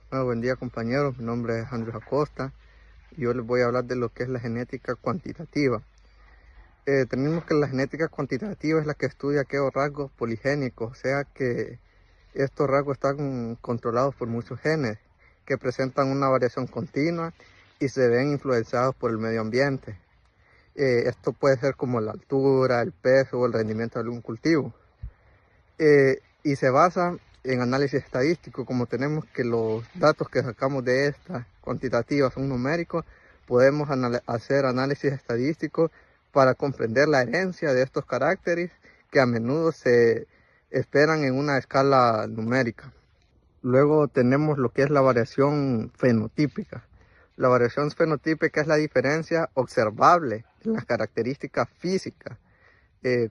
Bueno, buen día compañeros, mi nombre es Andrés Acosta y yo les voy a hablar de lo que es la genética cuantitativa. Tenemos que la genética cuantitativa es la que estudia aquellos rasgos poligénicos, o sea que estos rasgos están controlados por muchos genes que presentan una variación continua y se ven influenciados por el medio ambiente. Esto puede ser como la altura, el peso o el rendimiento de algún cultivo. Y se basa en análisis estadístico. Como tenemos que los datos que sacamos de esta cuantitativa son numéricos, podemos hacer análisis estadístico para comprender la herencia de estos caracteres que a menudo se esperan en una escala numérica. Luego tenemos lo que es la variación fenotípica. La variación fenotípica es la diferencia observable en las características físicas,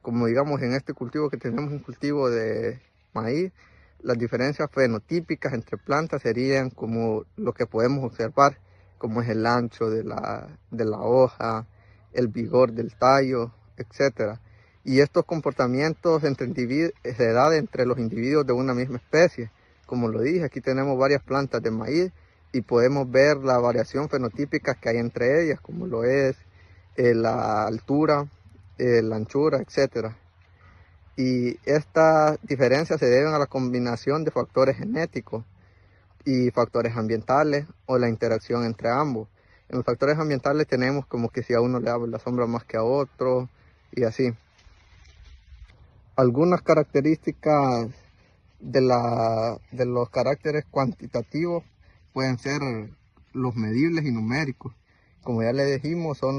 como digamos en este cultivo que tenemos un cultivo de maíz. Las diferencias fenotípicas entre plantas serían como lo que podemos observar, como es el ancho de la hoja, el vigor del tallo, etcétera. Y estos comportamientos se dan entre los individuos de una misma especie. Como lo dije, aquí tenemos varias plantas de maíz y podemos ver la variación fenotípica que hay entre ellas, como lo es la altura, la anchura, etcétera. Y estas diferencias se deben a la combinación de factores genéticos y factores ambientales o la interacción entre ambos. En los factores ambientales tenemos como que si a uno le da la sombra más que a otro y así. Algunas características de los caracteres cuantitativos pueden ser los medibles y numéricos. Como ya le dijimos, son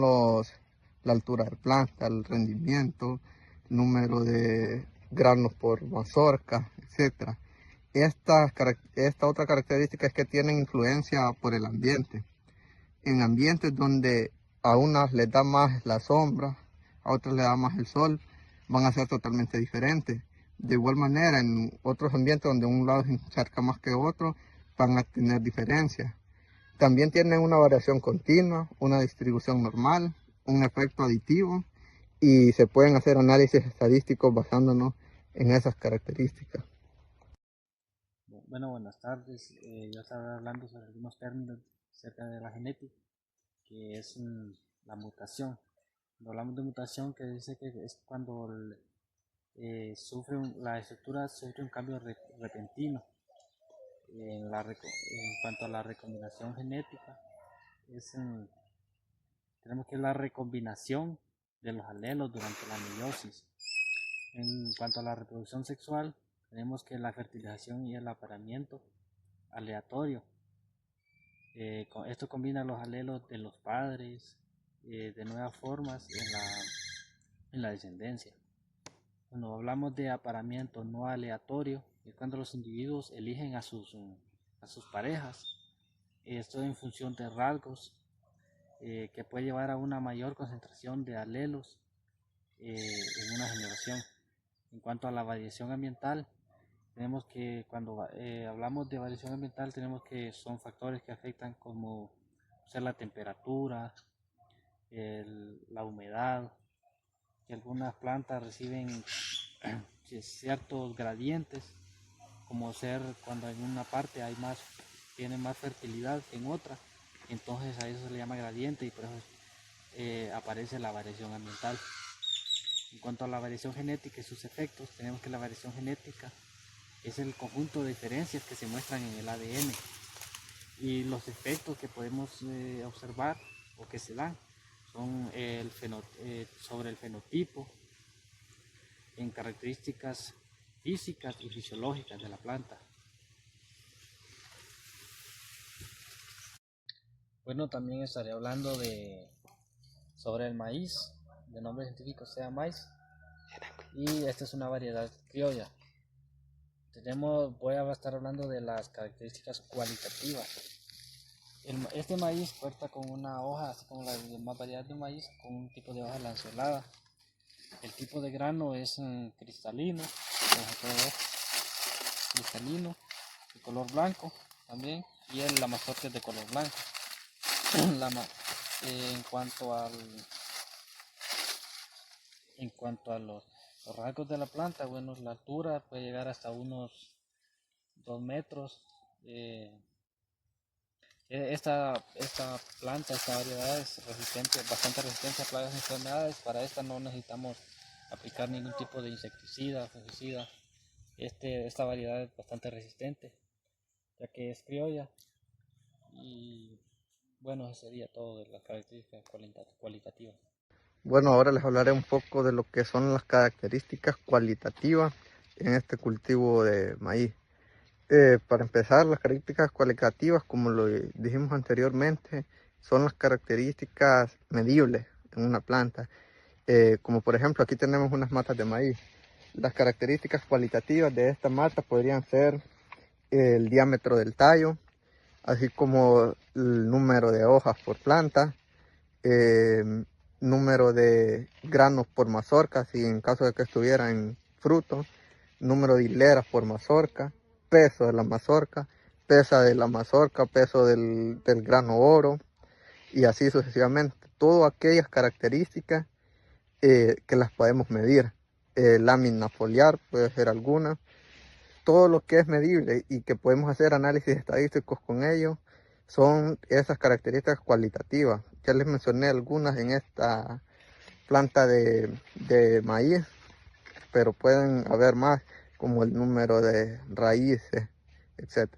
la altura de planta, el rendimiento, número de granos por mazorca, etc. Esta otra característica es que tienen influencia por el ambiente. En ambientes donde a unas les da más la sombra, a otras les da más el sol, van a ser totalmente diferentes. De igual manera, en otros ambientes donde un lado se encharca más que otro, van a tener diferencias. También tienen una variación continua, una distribución normal, un efecto aditivo y se pueden hacer análisis estadísticos basándonos en esas características. Bueno, buenas tardes. Yo estaba hablando sobre algunos términos acerca de la genética, que es la mutación. Cuando hablamos de mutación, que dice que es cuando la estructura sufre un cambio repentino. En cuanto a la recombinación genética, es, tenemos que la recombinación de los alelos durante la meiosis. En cuanto a la reproducción sexual, tenemos que la fertilización y el apareamiento aleatorio. Esto combina los alelos de los padres de nuevas formas en la descendencia. Cuando hablamos de apareamiento no aleatorio, es cuando los individuos eligen a sus parejas. Esto en función de rasgos que puede llevar a una mayor concentración de alelos en una generación. En cuanto a la variación ambiental, tenemos que cuando hablamos de variación ambiental tenemos que son factores que afectan como ser la temperatura, la humedad, que algunas plantas reciben ciertos gradientes, como ser cuando en una parte tiene más fertilidad que en otra, entonces a eso se le llama gradiente y por eso aparece la variación ambiental. En cuanto a la variación genética y sus efectos, tenemos que la variación genética es el conjunto de diferencias que se muestran en el ADN y los efectos que podemos observar o que se dan son sobre el fenotipo en características físicas y fisiológicas de la planta. Bueno, también estaré hablando sobre el maíz, de nombre científico sea maíz, y esta es una variedad criolla. Voy a estar hablando de las características cualitativas. Este maíz cuenta con una hoja, así como la demás variedad de maíz, con un tipo de hoja lanceolada. El tipo de grano es cristalino, como se puede ver, cristalino, de color blanco también, y la mazorca es de color blanco. En cuanto a los rasgos de la planta, bueno, la altura puede llegar hasta unos 2 metros. Esta planta, esta variedad es resistente, bastante resistente a plagas y enfermedades. Para esta no necesitamos aplicar ningún tipo de insecticida, fungicida. Esta variedad es bastante resistente, ya que es criolla. Y bueno, eso sería todo de las características cualitativas. Bueno, ahora les hablaré un poco de lo que son las características cualitativas en este cultivo de maíz. Para empezar, las características cualitativas, como lo dijimos anteriormente, son las características medibles en una planta. Como por ejemplo, aquí tenemos unas matas de maíz. Las características cualitativas de esta mata podrían ser el diámetro del tallo, así como el número de hojas por planta, eh, número de granos por mazorca, si en caso de que estuviera en fruto, número de hileras por mazorca, peso de la mazorca, peso del grano oro, y así sucesivamente. Todas aquellas características que las podemos medir. Lámina foliar puede ser alguna. Todo lo que es medible y que podemos hacer análisis estadísticos con ello son esas características cualitativas. Ya les mencioné algunas en esta planta de maíz, pero pueden haber más, como el número de raíces, etc.